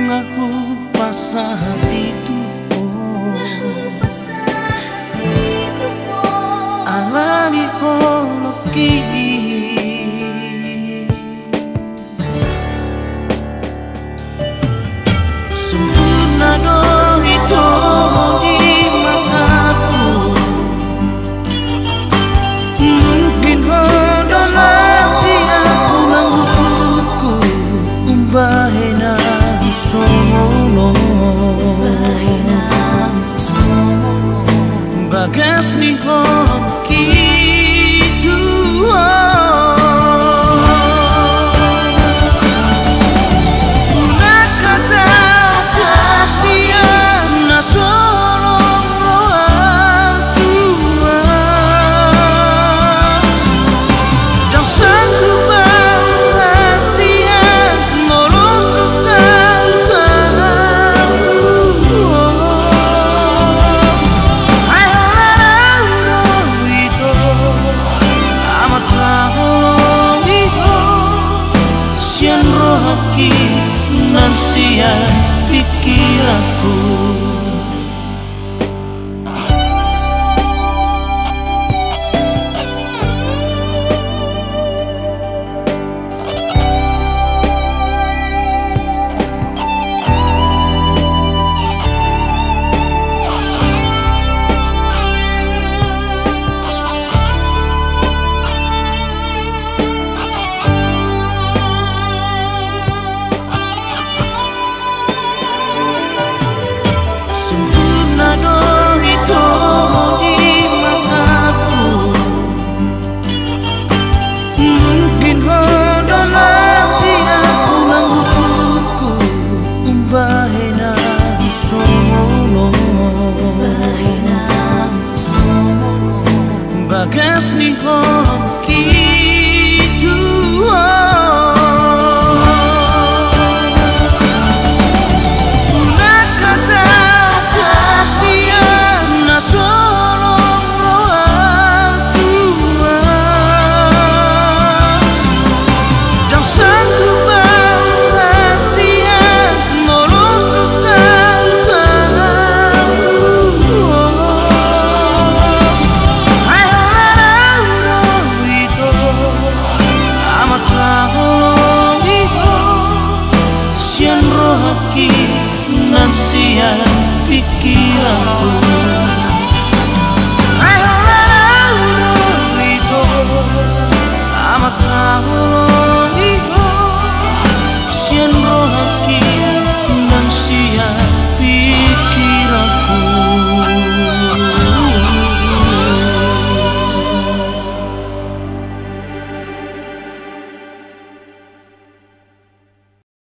ngahu pasah hatiku alami holoki sempurna do itu di mataku mungkin hodolasi aku mengusutku umbahena sono bagas ni hoki nan sia pikiranku bagas ni hoki dua una kata kasihan na solong roang tua dan sanggup bahasia molo susah sian rohaki nan sian pikiranku